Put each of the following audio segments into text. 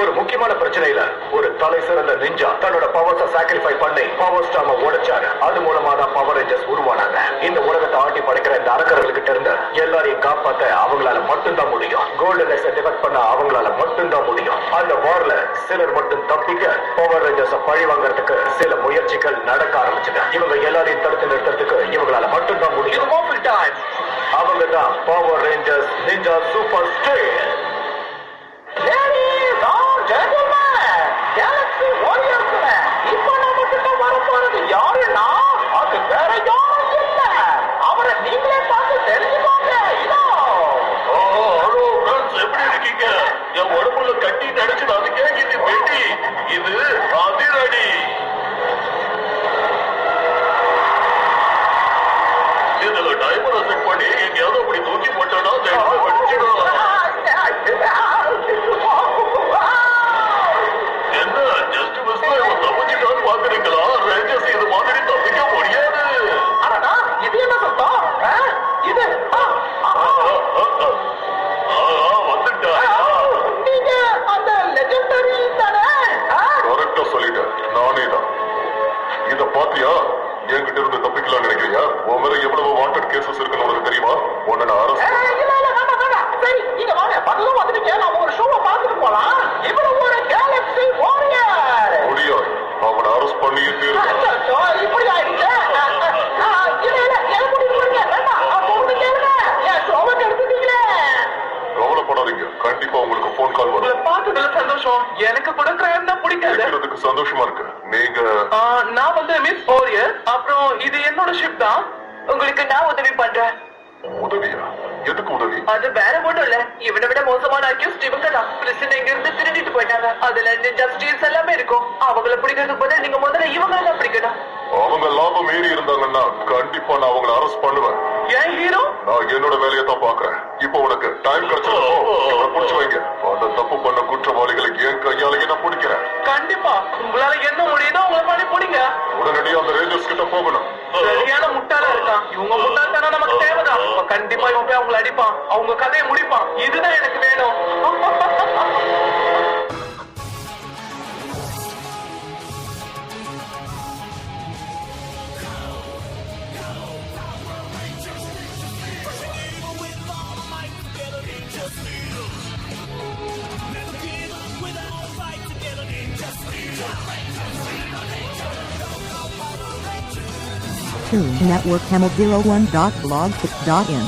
ஒரு முக்கியமான பிரச்சனையில ஒரு தலை சிறந்த நிஞ்சா தன்னோட பவர்ஸ சாக்ரிஃபை பண்ணி பவர் ஸ்டாம உடைச்சாரு. அது மூலமா தான் பவர் ரேஞ்சர்ஸ் உருவானாங்க. இந்த உலகத்தை ஆட்டி படைக்கிற இந்த அரக்கர்கள்கிட்ட இருந்து எல்லாரையும் காப்பாத்த அவங்களால மட்டும்தான் முடியும். கோல்டன் ரேஸை டிஃபெக்ட் பண்ண அவங்களால மட்டும்தான் முடியும். அந்த வார்ல சிலர் மட்டும் தப்பிக்க பவர் ரேஞ்சர்ஸ பழி வாங்கறதுக்கு சில முயற்சிகள் நடக்க ஆரம்பிச்சுங்க. இவங்க எல்லாரையும் தடுத்து நிறுத்துறதுக்கு இவங்களால மட்டும்தான் முடியும். அவங்க தான் power rangers ninja super state. Galaxy வாரியர்ஸ்ல இப்ப நமக்கு வர போறது யாருன்னா அது வேற யாரும் இல்ல. அவரை நீங்களே பார்த்து தெரிஞ்சுக்கோங்க. ஹலோ ஃப்ரெண்ட்ஸ், எப்படி இருக்கீங்க? என் உடம்புல கட்டி நினைச்சு அது கேக்குது பேட்டி. இது அதிரடி. இதுல டைமரை செட் பண்ணி எங்கேயாவது அப்படி தூக்கி போட்டோம்னா வெடிச்சிடும். என்ன ஜஸ்ட் மிஸ்ல இவன் தப்பிச்சுட்டான்னு பாக்குறீங்களா? ரேஞ்சர்ஸ் இது மாதிரி தப்பிக்க முடியாது. இது என்ன சத்தம்? இது வந்துட்டா. நீங்க அந்த லெஜெண்டரி தானே? கரெக்டா சொல்லிட்டேன், நானே தான். இத பாத்தியா? என்கிட்ட இருந்து தப்பிக்கலாம் நினைக்கிறியா? உன் மேல எவ்வளவு வாண்டட் கேசஸ் இருக்குன்னு உனக்கு தெரியுமா? உன்னை நான் அரசு சரி, நீங்க வாங்க. பக்கத்துல வந்துட்டீங்க. நாம ஒரு ஷோவை பார்த்துட்டு போலாம். இவ்வளவு ஒரு கேலக்ஸி வாரியர் முடியாது. அவனை அரஸ்ட் பண்ணியே தீர்வு. இப்படி ஆயிடுச்சு. கவலைப்படாதீங்க, கண்டிப்பா உங்களுக்கு போன் கால் வரும். பார்த்ததுல சந்தோஷம். எனக்கு கூட கிரைம் தான் பிடிக்காது. கேட்கறதுக்கு சந்தோஷமா இருக்கு. நீங்க நான் வந்து மிஸ் வாரியர். அப்புறம் இது என்னோட ஷிப் தான். உங்களுக்கு நான் உதவி பண்றேன். உதவியா? எதுக்கு உதவி? அது வேற ஒண்ணும் இல்ல. இவனை விட மோசமான அக்யூஸ்ட் இவங்க தான். பிரச்சனை இங்க இருந்து திருடிட்டு போயிட்டாங்க. அதுல ஜஸ்டிஸ் எல்லாமே இருக்கும். அவங்கள பிடிக்கிறதுக்கு பதில் நீங்க முதல்ல இவங்கள பிடிக்கணும். அவங்க லாபம் மீறி இருந்தாங்கன்னா கண்டிப்பா நான் அவங்களை அரெஸ்ட் பண்ணுவேன். ஏன் ஹீரோ? நான் என்னோட வேலையை தான் பாக்குறேன். இப்போ உனக்கு டைம் கிடைச்சப்போ புடிச்சு வைங்க. அந்த தப்பு பண்ண குற்றவாளிகளை என் கையாலேயே நான் பிடிக்கிறேன். கண்டிப்பா உங்களால என்ன முடியுதோ உங்களை பண்ணி பிடிங்க. உடனடியா அந்த ரேஞ்சர்ஸ் கிட்ட போகணும். சரியான முட்டாளா இருக்கான். இவங்க முட்டாள்தானா நமக்கு தேவைதான். கண்டிப்பா இவன் போய் அவங்களை அடிப்பான். அவங்க கதையை முடிப்பான். இதுதான் எனக்கு வேணும். Network Camel01.blogspot.in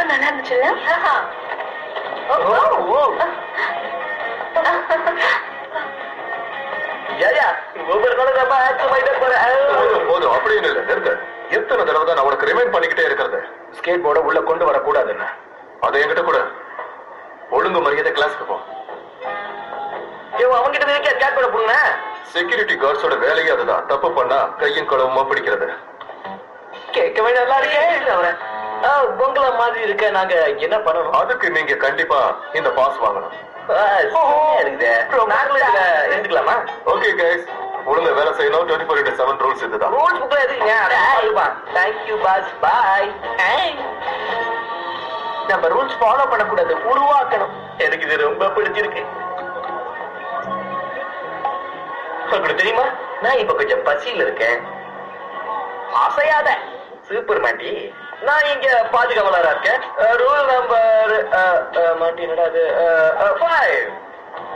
நல்லா இருந்துச்சுல்ல? ஒவ்வொரு போதும் அப்படின்னு இல்ல. நிறுத்த. எத்தனை தடவை தான் நான் உனக்கு ரிமைண்ட் பண்ணிக்கிட்டே இருக்கிறது? ஸ்கேட் போர்டை உள்ள கொண்டு வரக்கூடாதுன்னு. அதை என்கிட்ட கூட ஒழுங்கு மரியாதை கிளாஸ்க்கு போ. அவங்கிட்ட ஸ்கேட் போர்ட போடுங்க. செக்யூரிட்டி கார்ட்ஸோட வேலையே அதுதான். தப்பு பண்ணா கையும் களவுமா பிடிக்கிறது. கேட்கவே நல்லா இருக்கே. பொங்கல மாதிரி இருக்க. நாங்க என்ன பண்ணணும்? அதுக்கு நீங்க கண்டிப்பா இந்த பாஸ் வாங்கணும். எடுத்துக்கலாமா? ஓகே கைஸ், ஒழுங்கா வேலை செய்யணும். 24/7 ரூல்ஸ் இதுதான். ரூல்ஸ் புக்ல எதுங்க? Thank you boss. பாய். நம்ம ரூல்ஸ் ஃபாலோ பண்ணக்கூடாது, உருவாக்கணும். எனக்கு இது ரொம்ப பிடிச்சிருக்கு. உங்களுக்கு தெரியுமா, நான் இப்ப கொஞ்சம் பசியில இருக்கேன். அசையாத சூப்பர் மாட்டி. நான் இங்க பாதுகாவலரா இருக்கேன். ரூல் நம்பர் மாட்டி என்னடாது 5.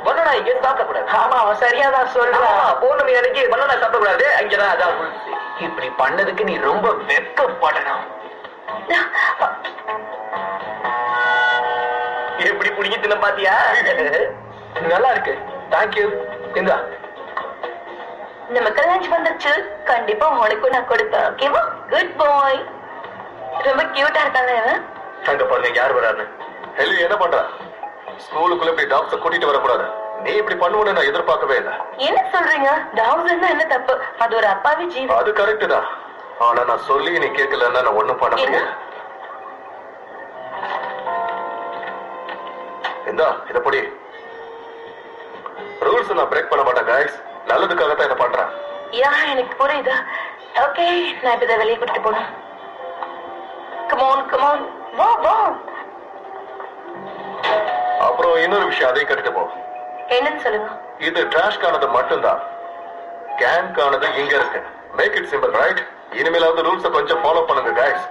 பனானா இங்க சாப்பிடக்கூடாது. ஆமா, அவன் சரியாதான் சொல்றான். பௌர்ணமி அன்னைக்கு பனானா சாப்பிடக்கூடாது. அங்கதான் அதான் ரூல்ஸ். இப்படி பண்ணதுக்கு நீ ரொம்ப வெட்கப்படணும். எப்படி புடிங்கி தின்ன பாத்தியா? நல்லா இருக்கு. தேங்க்யூ. இந்தா. நமக்கு லஞ்ச் வந்துருச்சு. கண்டிப்பா உனக்கும் நான் கொடுப்பேன். ஓகேவா? குட் பாய். ரொம்ப கியூட்டா இருக்காங்க. அங்க பாருங்க யார் வரான்னு. ஹெலி என்ன பண்ற? ஸ்கூலுக்குள்ள இப்படி டாக்ஸ கூட்டிட்டு வரக்கூடாது. நீ இப்படி பண்ணுவன்னு நான் எதிர்பார்க்கவே இல்லை. என்ன சொல்றீங்க? டாக்ஸ் என்ன தப்பு? அது ஒரு அப்பாவி ஜீவன். அது கரெக்ட் தான். ஆனா நான் சொல்லி நீ கேட்கலன்னா நான் ஒண்ணும் பண்ண முடியாது. இதப்படி ரூல்ஸ் நான் பிரேக் பண்ண மாட்டேன் கைஸ். நல்லதுக்காகத்தான் இதை பண்றேன். எனக்கு புரியுது. ஓகே, நான் இப்ப இதை வெளியே கூட்டிட்டு போனேன். கமான் வா. அப்புறம் இன்னொரு விஷயம், அதையும் கட்டிட்டு போ. என்னன்னு சொல்லுங்க. இது டிராஷ்கானது மட்டும்தான். கேங்கானது இங்க இருக்கு. Make it simple, right? இனிமேலாவது ரூல்ஸை கொஞ்சம் ஃபாலோ பண்ணுங்க கைஸ்.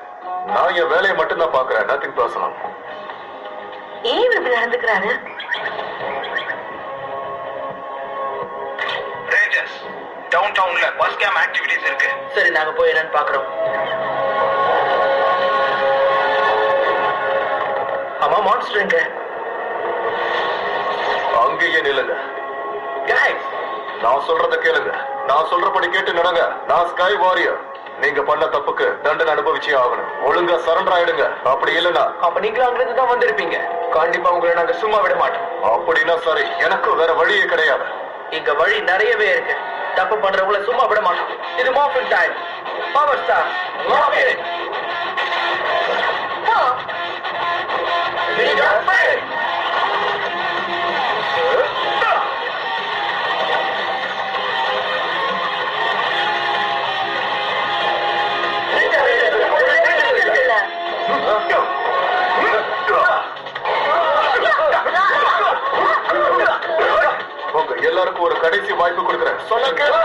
நான் என் வேலையை மட்டும் தான் பாக்குறேன், நத்திங் பர்சனல். ஏன் இப்படி நடந்துக்கிறாரு? ரேஞ்சர்ஸ், டவுன் டவுன்ல பஸ் கேம் ஆக்டிவிட்டிஸ் இருக்கு. சரி, நாங்க போய் என்னன்னு பாக்குறோம். ஆமா, மான்ஸ்டருங்க. அங்கேயே நில்லுங்க. கைஸ், நான் சொல்றத கேளுங்க. நான் சொல்றபடி கேட்டு நடங்க. நான் ஸ்கை வாரியர். நீங்க பண்ண தப்புக்கு தண்டனை அனுபவிச்சே ஆகணும். ஒழுங்கா சரண்டர் ஆயிடுங்க. அப்படி இல்லைன்னா அப்ப நீங்களும் அங்கிருந்து தான் வந்திருப்பீங்க. கண்டிப்பா உங்களை நாங்க சும்மா விட மாட்டோம். அப்படின்னா சரி, எனக்கு வேற வழியே கிடையாது. இங்க வழி நிறையவே இருக்கு. தப்பு பண்றவங்களை சும்மா விட மாட்டோம். இது morphing time. Power star morphing. உங்க எல்லாருக்கும் ஒரு கடைசி வாய்ப்பு கொடுக்குறேன். சொல்ல கேளு.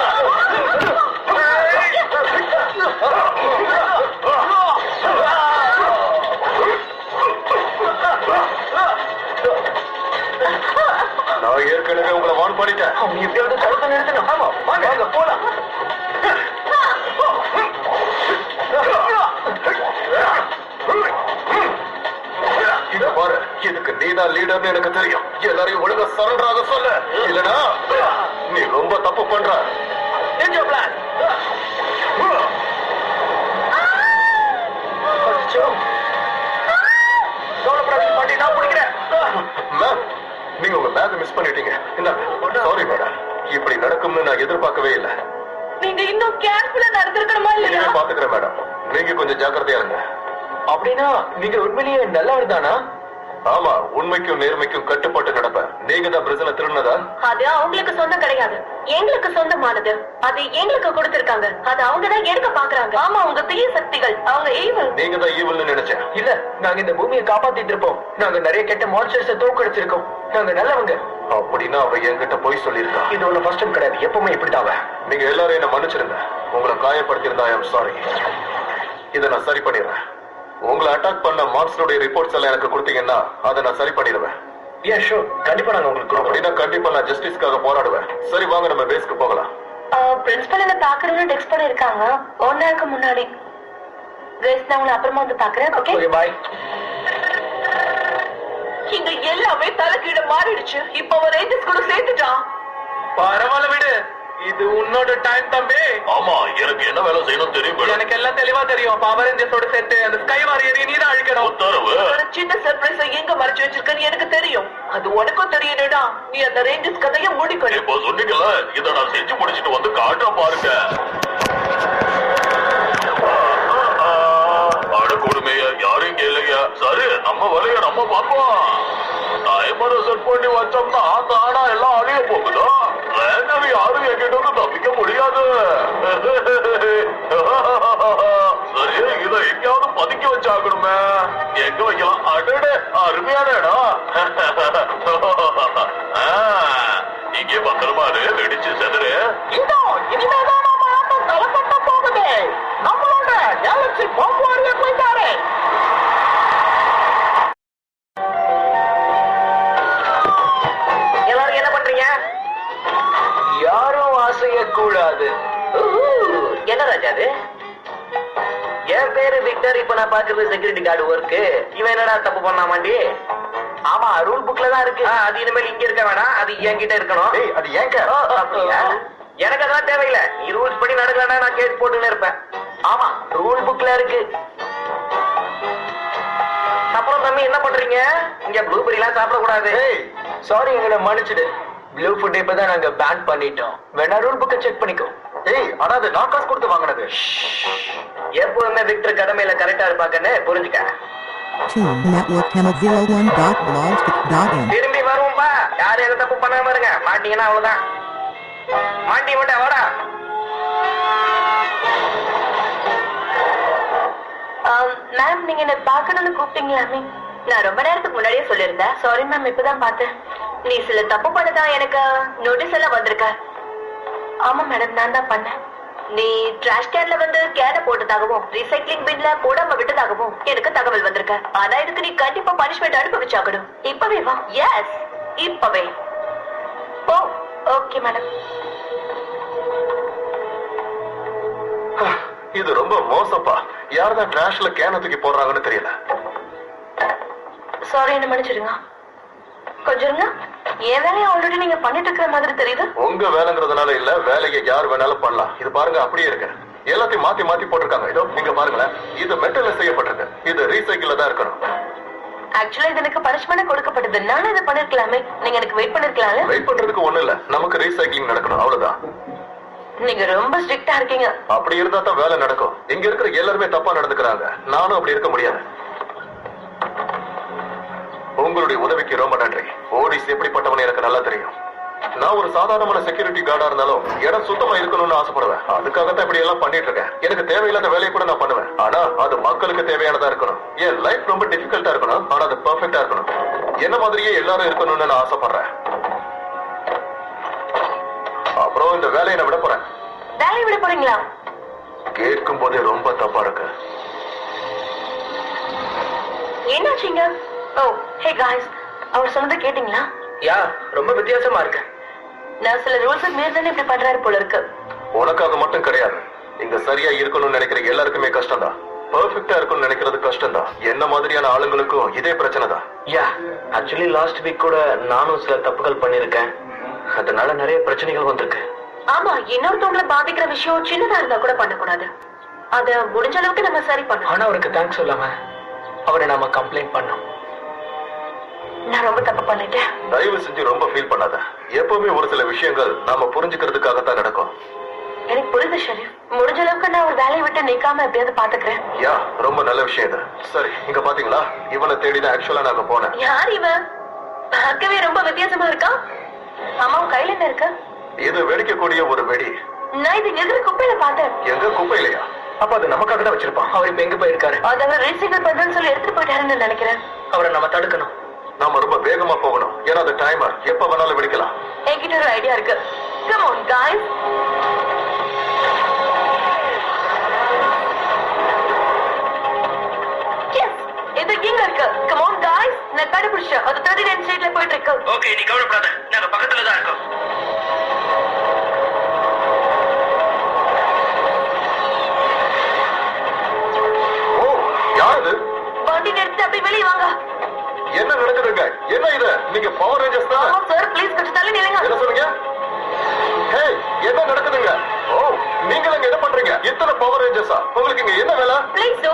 நான் ஏற்கனவே உங்களை வான் பண்ணிட்டேன். அவங்க எப்படியாவது தடுத்து நிறுத்தணும். ஆமா, வாங்க போலாம். இத பாரு, இதுக்கு நீதான் லீடர்னு எனக்கு தெரியும். எல்லாரையும் ஒழுங்கா சரண்டராக சொல்ல, இல்லனா நீ ரொம்ப தப்பு பண்ற. Ninja plan. கவலைப்படாதீங்க பாட்டி, நான் பிடிக்கிறேன். மேம், நீங்க உங்க பேக் மிஸ் பண்ணிட்டீங்க. சாரி மேடம், இப்படி நடக்கும்னு நான் எதிர்பார்க்கவே இல்லை. நீங்க இன்னும் கேர்ஃபுல்லா நடந்திருக்கணுமா இல்லையா? பாத்துக்கிறேன் மேடம், நீங்க கொஞ்சம் ஜாக்கிரதையா இருங்க. அப்படின்னா நீங்க உண்மையிலேயே நல்லவர் தானா? ஆமா, உண்மைக்கும் நேர்மைக்கும் கட்டுப்பட்டு நடப்பேன். நீங்க தான் பிரச்சனை திருநதா? அது அவங்களுக்கு சொந்தம் கிடையாது, எங்களுக்கு சொந்தமானது. அது எங்களுக்கு கொடுத்திருக்காங்க. அது அவங்க தான் எடுக்க பாக்குறாங்க. ஆமா, அவங்க தீய சக்திகள். அவங்க ஈவில். நீங்க தான் ஈவில்னு நினைச்சேன். இல்ல, நாங்க இந்த பூமியை காப்பாத்திட்டு இருப்போம். நாங்க நிறைய கெட்ட மான்ஸ்டர்ஸை தோக்கடிச்சிருக்கோம். நாங்க நல்லவங்க. அப்படின்னா அவ என்கிட்ட போய் சொல்லியிருக்கா. இது ஒண்ணு ஃபர்ஸ்ட் டைம் கிடையாது. எப்பவுமே இப்படிதான். நீங்க எல்லாரும் என்ன மன்னிச்சிருங்க. உங்களை காயப்படுத்தியிருந்தா ஐ அம் சாரி. இதை நான் சரி பண்ணிடுறேன். உங்களை அட்டாக் பண்ண மான்ஸ்டருடைய ரிப்போர்ட்ஸ் எல்லாம் எனக்கு கொடுத்தீங்கன்னா அதை நான் சரி பண்ணிடுவேன். கண்டிப்பா நாங்க உங்களுக்கு அப்படின்னா கண்டிப்பா நான் ஜஸ்டிஸ்க்காக போராடுவேன். சரி, வாங்க நம்ம பேஸ்க்கு போகலாம். பிரின்சிபல் என்ன பாக்குறவங்க டெக்ஸ்ட் பண்ணிருக்காங்க 1 நாளுக்கு முன்னாடி. நான் உங்களை அப்புறமா வந்து பாக்குறேன். ஓகே, பாய். இங்க எல்லாமே தலைகீழ மாறிடுச்சு. இப்ப அவன் ரேஞ்சர்ஸ் கூட சேர்த்துட்டான். பரவாயில்ல விடு, இது உன்னோட டைம் தம்பி. ஆமா, எனக்கு என்ன வேலை செய்யணும் தெரியும். எனக்கு எல்லாம் தெளிவா தெரியும். பவர் ரேஞ்சர்ஸோட சேர்த்து அந்த ஸ்கை வாரியரை நீ தான் அழிக்கணும். உத்தரவு. சின்ன சர்ப்ரைஸை எங்க மறைச்சு வச்சிருக்கன்னு எனக்கு தெரியும். அது உனக்கும் தெரியணும்டா. நீ அந்த ரேஞ்சர்ஸ் கதையை முடிக்கணும். இப்போ சொன்னீங்கல்ல, இதை நான் செஞ்சு முடிச்சிட்டு வந்து காட்ட பாருங்க. கொடுமையா யாரும் கேளுங்க. சரி, நம்ம வேலைய நம்ம பார்ப்போம். டைமரை செட் பண்ணி வச்சோம்னா தானா எல்லாம் அழிய போகுதா? ரேண்டவி யாரும் என்கிட்ட வந்து தப்பிக்க முடியாது. சரி, இதை எங்கேயாவது பதுக்கி வச்சாகணுமே. எங்க வைக்கலாம்? அடடே, அருமையான இடம். இங்கே பத்திரமா வெடிச்சு செதறு. இனிமேதான் நம்ம ஆட்டம் தலைப்பட்ட போகுது. நம்மளோட கேலக்சி பாம்பு வாரியர் போயிட்டாரு. எல்லாரும் என்ன பண்றீங்க? யாரும் அசையக்கூடாது. என்ன ராஜா அது? என் பேரு விக்டர். இப்ப நான் பாக்குறது செக்யூரிட்டி கார்டு ஒர்க். இவன் என்னடா தப்பு பண்ணா மாண்டி? ஆமா, ரூல் புக்ல தான் இருக்கு. அது இனிமேல் இங்க இருக்க வேணாம், அது என்கிட்ட இருக்கணும். அது ஏங்க? அப்படியா? எனக்கு அதெல்லாம் தேவையில்லை. நீ ரூல்ஸ் படி நடக்கலன்னா நான் கேஸ் போட்டுன்னு இருப்பேன். ஆமா, ரூல் புக்ல இருக்கு. அப்புறம் கமான் தம்பி, என்ன பண்றீங்க? இங்க ப்ளூபெரி எல்லாம் சாப்பிடக்கூடாது. சாரி, எங்களை மன்னிச்சிடு. ப்ளூ ஃபுட் இப்பதான் நாங்க பேன் பண்ணிட்டோம். வேணா ரூல் புக்கை செக் பண்ணிக்கோ. ஆனா அது நான் காசு கொடுத்து வாங்கினது. எப்பவுமே விக்டர் கடமையில கரெக்டா இருப்பாங்கன்னு புரிஞ்சுக்க. networkchannel01.blogspot.in திரும்பி வருவோம்பா. யாரும் எதை தப்பு பண்ணாம இருங்க. மாட்டீங்கன்னா அவ்வளவுதான். மாட்டி விட்ட வாடா. மேம், நீங்க என்ன பார்க்கணும்னு கூப்பிட்டீங்களாமே? நான் ரொம்ப நேரத்துக்கு முன்னாடியே சொல்லியிருந்தேன். சாரி மேம், இப்பதான் பார்த்தேன். நீ சில தப்பு பண்ணதான் எனக்கு நோட்டீஸ் எல்லாம் வந்திருக்க. ஆமா மேடம், நான் தான் பண்ணேன். நீ டிராஷ் கேன்ல வந்து கேனை போட்டதாகவும் ரீசைக்ளிங் பின்ல போடாம விட்டதாகவும் எனக்கு தகவல் வந்திருக்க. ஆனா இதுக்கு நீ கண்டிப்பா பனிஷ்மெண்ட் அனுபவிச்சாகணும். இப்பவே வா. எஸ், இப்பவே. ஓ, ஓகே மேடம். இது ரொம்ப மோசப்பா. யார்தான் டிராஷ்ல கேன தூக்கி போடுறாங்கன்னு தெரியல. சாரி, என்ன மன்னிச்சிடுங்க. கொஞ்சம் இருங்க. என் வேலையை ஆல்ரெடி நீங்க பண்ணிட்டு இருக்கிற மாதிரி தெரியுது. உங்க வேலைங்கிறதுனால இல்ல, வேலையை யார் வேணாலும் பண்ணலாம். இது பாருங்க, அப்படியே இருக்கு. எல்லாத்தையும் மாத்தி மாத்தி போட்டிருக்காங்க. இதோ இங்க பாருங்களேன். இது மெட்டல்ல செய்யப்பட்டிருக்கு. இது ரீசைக்கிள்ல தான் இருக்கணும். ஆக்சுவலா இது எனக்கு பனிஷ்மெண்ட் கொடுக்கப்பட்டது. நானும் இதை பண்ணிருக்கலாமே. நீங்க எனக்கு வெயிட் பண்ணிருக்கலாம்ல. வெயிட் பண்றதுக்கு ஒண்ணு இல்ல, நமக்கு ரீசைக்கிளிங் நடக்கணும், அவ்வளவுதான். நீங்க ரொம்ப ஸ்ட்ரிக்ட்டா இருக்கீங்க. அப்படி இருந்தா தான் வேலை நடக்கும். இங்க இருக்கிற எல்லாருமே தப்பா நடந்துக்கிறாங்க. நானும் அப்படி இருக்க முடியாது. உங்களுடைய உதவிக்கு ரொம்ப நன்றி. ஓடிஸ் எப்படிப்பட்டவனு எனக்கு நல்லா தெரியும். நான் ஒரு சாதாரணமான செக்யூரிட்டி கார்டா இருந்தாலும் இடம் சுத்தமா இருக்கணும்னு ஆசைப்படுவேன். அதுக்காகத்தான் இப்படி எல்லாம் பண்ணிட்டு இருக்கேன். எனக்கு தேவையில்லாத வேலையை கூட நான் பண்ணுவேன். ஆனா அது மக்களுக்கு தேவையானதா இருக்கணும். என் லைஃப் ரொம்ப டிஃபிகல்ட்டா இருக்கணும், ஆனா அது பெர்ஃபெக்ட்டா இருக்கணும். என்ன மாதிரியே எல்லாரும் இருக்கணும்னு நான் ஆசைப்படுறேன். அப்புறம் இந்த வேலையை நான் விட போறேன். வேலையை விட போறீங்களா? கேட்கும் போதே ரொம்ப தப்பா இருக்கு. என்னாச்சுங்க? ஓ, ஹே காய்ஸ், அவர் சொன்னதை கேட்டீங்களா? யா, ரொம்ப வித்தியாசமா இருக்கு. நான் சில ரூல்ஸ் மீறி இப்படி பண்றாரு போல இருக்கு. உனக்காக மட்டும் கிடையாது. இங்க சரியா இருக்கணும்னு நினைக்கிற எல்லாருக்குமே கஷ்டம் தான். பெர்ஃபெக்ட்டா இருக்கணும்னு நினைக்கிறது கஷ்டம் தான். என்ன மாதிரியான ஆளுங்களுக்கும் இதே பிரச்சனை தான். யா, ஆக்சுவலி லாஸ்ட் வீக் கூட நானும் சில தப்புகள் பண்ணிருக்கேன். அதனால நிறைய பிரச்சனைகள் வந்திருக்கு. ஆமா, இன்னொருத்தவங்களை பாதிக்கிற விஷயம் சின்னதா இருந்தா கூட பண்ணக்கூடாது. அத முடிஞ்ச அளவுக்கு நம்ம சரி பண்ணணும். ஆனா அவருக்கு தேங்க்ஸ் சொல்லாம அவரை நாம கம்ப்ளைண்ட் பண்ணோம். நான் ரொம்ப தப்பு பண்ணிட்டேன். தயவு செஞ்சு ரொம்ப ஃபீல் பண்ணாத. எப்பவுமே ஒரு சில விஷயங்கள் நாம புரிஞ்சுக்கிறதுக்காகத்தான் நடக்கும். எனக்கு புரியுது ஷரீஃப். முடிஞ்ச அளவுக்கு நான் ஒரு வேலையை விட்டு நிக்காம எப்படியாவது பாத்துக்கிறேன். யா, ரொம்ப நல்ல விஷயம் இது. சரி, இங்க பாத்தீங்களா, இவனை தேடிதான் ஆக்சுவலா நாங்க போனேன். யார் இவன்? பார்க்கவே ரொம்ப வித்தியாசமா இருக்கான். ஆமா, கையில என்ன இருக்கு? இது வெடிக்கக்கூடிய ஒரு வெடி. நான் இது எதிர குப்பையில பார்த்தேன். எங்க குப்பையிலையா? அப்ப அது நமக்காக தான் வச்சிருப்பான். அவர் இப்ப எங்க போயிருக்காரு? அதை அவர் ரீசைக்கிள் பண்றேன்னு சொல்லி எடுத்துட்டு போயிட்டாருன்னு நினைக்கிறேன். அவரை நம்ம தடுக்கணும். நாம ரொம்ப வேகமா போகணும். ஏன்னா அது டைமர், எப்ப வேணாலும் வெடிக்கலாம். என்கிட்ட ஒரு ஐடியா இருக்கு. Come on guys. எஸ், இது இங்க இருக்கு. Come on guys. நான் கண்டுபிடிச்சேன். அது 39 ஸ்ட்ரீட்ல போயிட்டு இருக்கு. ஓகே, நீ கவலைப்படாத. நாங்க பக்கத்துல தான் இருக்கோம். ஓ, யாரு? வண்டி நிறுத்தி அப்படி வெளியே வாங்க. என்ன நடக்குதுங்க? என்ன இது? நீங்க பவர் ரேஞ்சர்ஸ் தான்? ஆமா சார், ப்ளீஸ் கொஞ்சம் தள்ளி நில்லுங்க. என்ன சொல்றீங்க? ஹே, என்ன நடக்குதுங்க? ஓ, நீங்க இங்க என்ன பண்றீங்க? இத்தனை பவர் ரேஞ்சர்ஸா? உங்களுக்கு இங்க என்ன வேலை? Please do.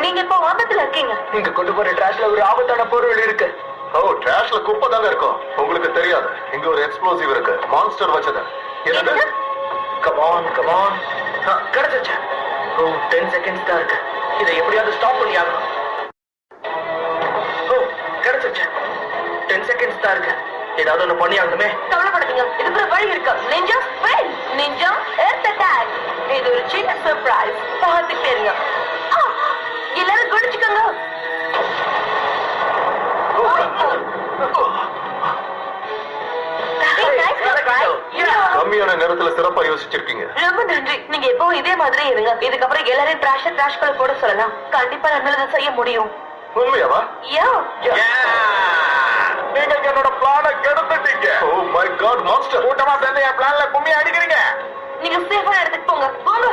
நீங்க இப்போ ஆபத்துல இருக்கீங்க. நீங்க கொண்டு போற டிராஷ்ல ஒரு ஆபத்தான பொருள் இருக்கு. ஓ, டிராஷ்ல குப்பை தாங்க இருக்கும். உங்களுக்கு தெரியாது, இங்க ஒரு எக்ஸ்ப்ளோசிவ் இருக்கு. மான்ஸ்டர் வச்சது. என்னது? Come on come on. கிடைச்சிருச்சு. ஓ, 10 செகண்ட்ஸ் தான் இருக்கு. இதை எப்படியாவது ஸ்டாப் பண்ணி ஆகணும். ஓ, கிடைச்சிருச்சு. 10 செகண்ட்ஸ் தான் இருக்கு. ஏதாவது ஒண்ணு பண்ணி ஆகணுமே. கவலைப்படாதீங்க, இதுக்கு ஒரு வழி இருக்கு. Ninja spell, ninja earth attack. இது ஒரு சின்ன சர்ப்ரைஸ். பார்த்துட்டே இருங்க. எல்லாரும் குடிச்சுக்கோங்க. கம்மியான நேரத்துல சிறப்பா யோசிச்சிருக்கீங்க. ரொம்ப நன்றி. நீங்க எப்பவும் இதே மாதிரி இருங்க. இதுக்கப்புறம் எல்லாரும் டிராஷ்களை போட சொல்லலாம். கண்டிப்பா நம்மளால செய்ய முடியும். உண்மையாவா? யா. நீங்க என்னோட பிளான கெடுத்துட்டீங்க. ஓ மை காட், மான்ஸ்டர் கூட்டமா சேர்ந்து என் பிளான்ல கும்மி அடிக்கிறீங்க. நீங்க சேஃபான இடத்துக்கு போங்க. போங்க.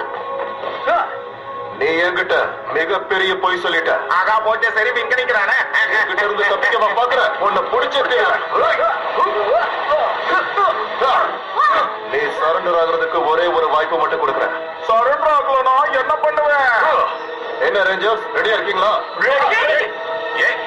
நீ என்கிட்ட மிகப்பெரிய பொய் சொல்லிட்ட. ஆகா போச்சே, சரி இங்க நிக்கிறானே. என்கிட்ட இருந்து தப்பிக்கவா பாக்குற? உன்னை பிடிச்சிட்டு நீ சரண்டர் ஆகுறதுக்கு ஒரே ஒரு வாய்ப்பு மட்டும் கொடுக்குறேன். சரண்டர் ஆகலனா என்ன பண்ணுவேன்? என்ன ரேஞ்சர்ஸ், ரெடியா இருக்கீங்களா? ஏன்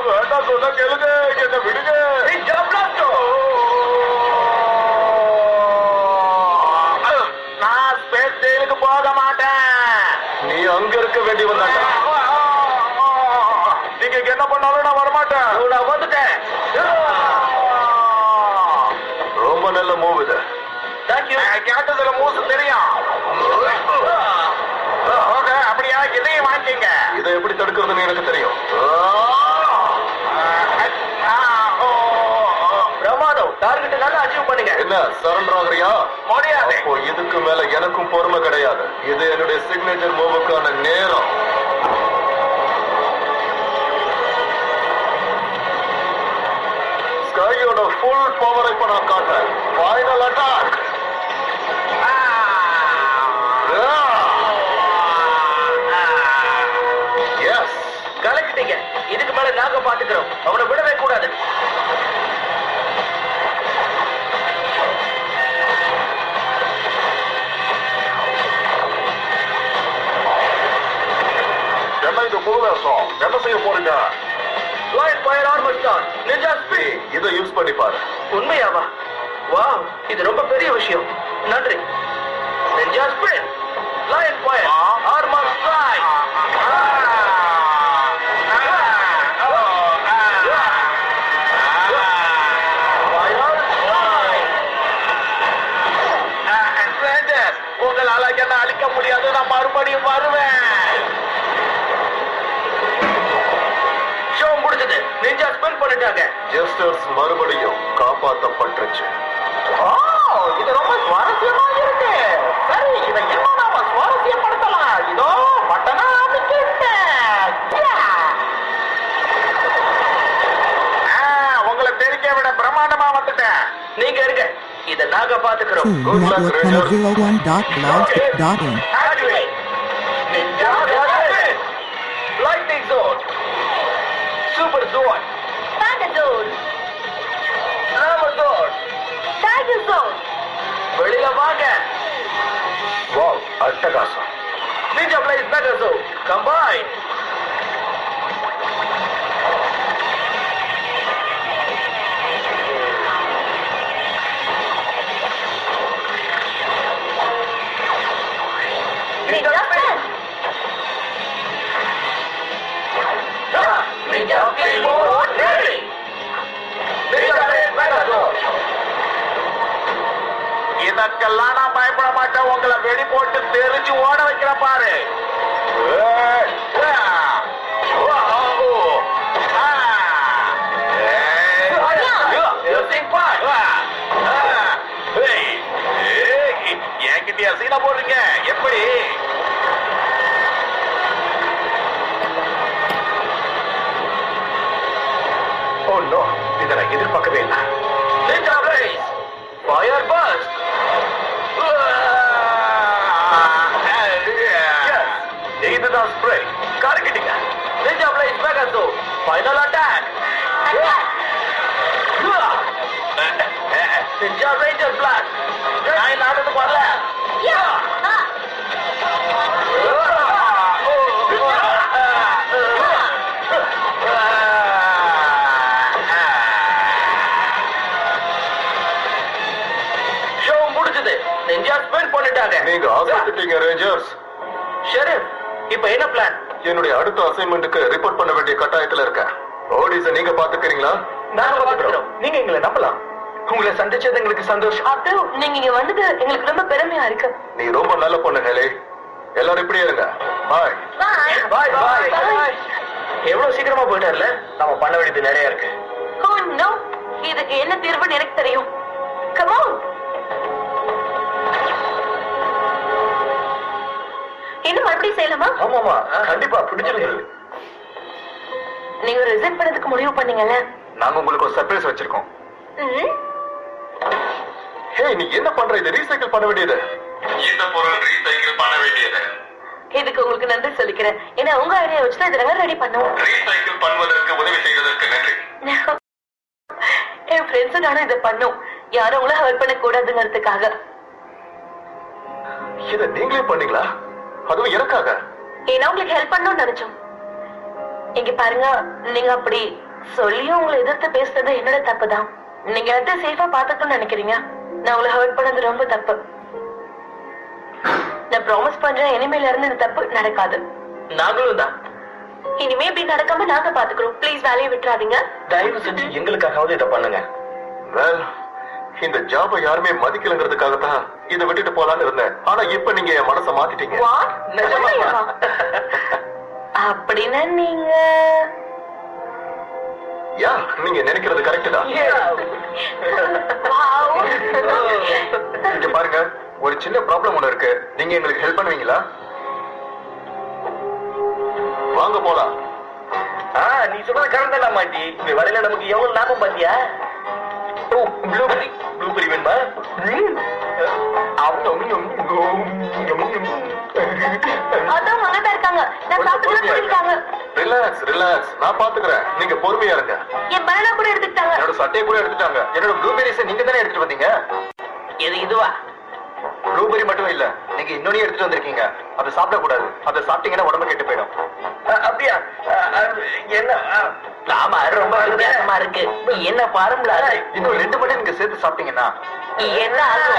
வேண்டாம் சொன்னா கேளுங்க, என்ன விடுங்க. நான் ஸ்பேஸ் ஜெயிலுக்கு போக மாட்டேன். நீ அங்க இருக்க வேண்டி வந்தாண்டா. நீங்க என்ன பண்ணாலும் நான் வரமாட்டேன். நான் வந்துட்டேன். ரொம்ப நல்ல மூவ் இது. தேங்க்யூ. கேட்டதுல மூசு தெரியும். ஓகே, அப்படியா? இதையும் வாங்கிக்கங்க. இதை எப்படி தடுக்கிறதுன்னு எனக்கு தெரியும். பிரமாதம். டார்கெட் நல்லா அச்சீவ் பண்ணுங்க. என்ன சரண்டர் ஆகுறியா? முடியாது. அப்போ இதுக்கு மேல எனக்கும் பொறுமை கிடையாது. இது என்னுடைய சிக்னேச்சர் மூவுக்கான நேரம். ஸ்கையோட ஃபுல் பவர் இப்ப நான் காட்டுறேன். Final attack. எஸ், கலக்கிட்டீங்க. இதுக்கு மேல நாங்க பாத்துக்கிறோம். அவனை விடவே கூடாது. என்ன இது புது வேஷம்? என்ன செய்ய போறீங்க? Line fire armour star ninja speed. இதை யூஸ் பண்ணி பாரு. உண்மையாவா? வாவ், இது ரொம்ப பெரிய விஷயம். நன்றி. Ninja speed, line fire armour strike. உங்களால என்ன அழிக்க முடியாது. நான் மறுபடியும் வருவேன். ஷோ முடிஞ்சது. நிஞ்சா ஸ்பின் பண்ணிட்டாங்க. ஜஸ்டர்ஸ் மறுபடியும் காப்பாற்றப்பட்டுச்சு. இது ரொம்ப சுவாரஸ்யமா இருக்கு. சரி, இதை என்ன நாம சுவாரஸ்யப்படுத்தலாம். இதோ பட்டனா உங்களை தெரிக்க விட பிரம்மாண்டமா வந்துட்டேன். நீங்க இருங்க. இத நாங்க பாத்துக்கிறோம். Network101.blogspot.in. Activate. Ninja Blast. Lightning Zone. Super Zone. Thunder Zone. Lava Zone. Tiger Zone. வெளியில வாங்க. வாவ், அட்டகாசம். Ninja Blaze Mega Zone. Combine. Ninja Spin. Ninja Keyboard ready. Ninja Blaze Mega Zone. இதற்கெல்லாம் நான் பயப்பட மாட்டேன். உங்களை வெடி போட்டு தெரிச்சு ஓட வைக்கிற பாரு. என்கிட்டயா சீனா போடுறீங்க? எப்படி? ஓ நோ, இதை நான் எதிர்பார்க்கவே இல்லை. Ninja Blaze. Fire Burst. இதுதான் spray. காரிக்கிட்டீங்க. Ninja Blaze Mega Zone. Final attack. Ninja Ranger Blast. நான் இந்த ஆட்டத்துக்கு வரல. ஷோ முடிஞ்சது. நிஞ்சா ஸ்பின் பண்ணிட்டாங்க. நீங்க ஆசைப்பட்டீங்க ரேஞ்சர்ஸ். ஷெரிஃப், இப்போ என்ன பிளான்? என்னுடைய அடுத்த அசைன்மெண்ட்டுக்கு ரிப்போர்ட் பண்ண வேண்டிய கட்டாயத்துல இருக்கேன். ஓடிஸை நீங்க பாத்துக்கிறீங்களா? நாங்க பாத்துக்கிறோம். நீங்க எங்களை நம்பலாம். உங்களை சந்திச்சது எங்களுக்கு சந்தோஷம். அக்கு, நீங்க இங்க வந்தது எங்களுக்கு ரொம்ப பெருமையா இருக்கு. நீ ரொம்ப நல்ல பொண்ணு ஹேலே. எல்லாரும் இப்படியே இருங்க. பாய். பாய் பாய். எவ்வளவு சீக்கிரமா போயிட்டார்ல. நம்ம பண்ண வேண்டியது நிறைய இருக்கு. Oh no, இதுக்கு என்ன தீர்வுன்னு எனக்கு தெரியும். Come on. இன்னும் மறுபடியும் செய்யலாமா? ஆமாமா, கண்டிப்பா பிடிச்சிருக்கு. நீங்க ரிசைன் பண்ணதுக்கு முடிவு பண்ணீங்கல்ல? நாங்க உங்களுக்கு ஒரு சர்ப்ரைஸ் வச்சிருக்கோம். ஹே, நீ என்ன பண்ற? இது ரீசைக்கிள் பண்ண வேண்டியது. இந்த பொருள் ரீசைக்கிள் பண்ண வேண்டியது. இதுக்கு உங்களுக்கு நன்றி சொல்லிக்கிறேன். ஏன்னா உங்க ஐடியா வச்சு தான் இதெல்லாம் ரெடி பண்ணுவோம். ரீசைக்கிள் பண்ணுவதற்கு உதவி செய்ததற்கு நன்றி. என் ஃப்ரெண்ட்ஸும் நானும் இதை பண்ணோம். யாரும் உங்களை ஹர்ட் பண்ண கூடாதுங்கிறதுக்காக. இதை நீங்களே பண்ணீங்களா? அதுவும் எனக்காக? ஏன்னா உங்களுக்கு ஹெல்ப் பண்ணணும்னு நினைச்சோம். இங்க பாருங்க, நீங்க அப்படி சொல்லியும் உங்களை எதிர்த்து பேசுறது என்னோட தப்பு தான். நீங்க எல்லாத்தையும் சேஃபா பாத்துக்கணும்னு நினைக்கிறீங்க. நான் உங்களை ஹர்ட் பண்ணது ரொம்ப தப்பு. நான் ப்ராமிஸ் பண்றேன், இனிமேல இருந்து இந்த தப்பு நடக்காது. நாங்களும் தான். இனிமே இப்படி நடக்காம நாங்க பாத்துக்கிறோம். ப்ளீஸ் வேலையை விட்டுறாதீங்க. தயவு செஞ்சு எங்களுக்காகவது இதை பண்ணுங்க. Well, இந்த ஜாபை யாருமே மதிக்கலங்கிறதுக்காகத்தான் இதை விட்டுட்டு போலான்னு இருந்தேன். ஆனா இப்ப நீங்க என் மனசை மாத்திட்டீங்க. What? நிஜமா? உண்மையாவா? அப்படின்னா நீங்க யா, நீங்க நினைக்கிறது கரெக்ட் தான். Wow. இங்க பாருங்க, ஒரு சின்ன ப்ராப்ளம் ஒண்ணு இருக்கு. நீங்க எங்களுக்கு ஹெல்ப் பண்ணுவீங்களா? வாங்க போலாம். நீ சொல்றது கரெக்ட் தான் மாட்டி. இந்த வேலையில நமக்கு எவ்வளவு லாபம் பாத்தியா? ஓ, ப்ளூபெரி வேணுமா? அதான் அங்கதான் இருக்காங்க. நான் சாப்பிட்டு இருக்காங்க. ரிலாக்ஸ் ரிலாக்ஸ், நான் பாத்துக்கிறேன். நீங்க பொறுமையா இருங்க. என் பனானா கூட எடுத்துட்டாங்க. என்னோட சட்டையை கூட எடுத்துட்டாங்க. என்னோட ப்ளூபெரிஸை நீங்க தானே எடுத்துட்டு வந்தீங்க. இதுவா? ப்ளூபெரி மட்டும் இல்ல, நீங்க இன்னொன்னு எடுத்துட்டு வந்திருக்கீங்க. அதை சாப்பிடக்கூடாது. அதை சாப்பிட்டீங்கன்னா உடம்பு கெட்டு போயிடும். அப்படியா? என்ன? ஆமா, ரொம்ப வித்தியாசமா இருக்கு. என்ன பாருங்களா? இன்னும் 2 மட்டும் நீங்க சேர்த்து சாப்பிட்டீங்கன்னா என்ன ஆகும்?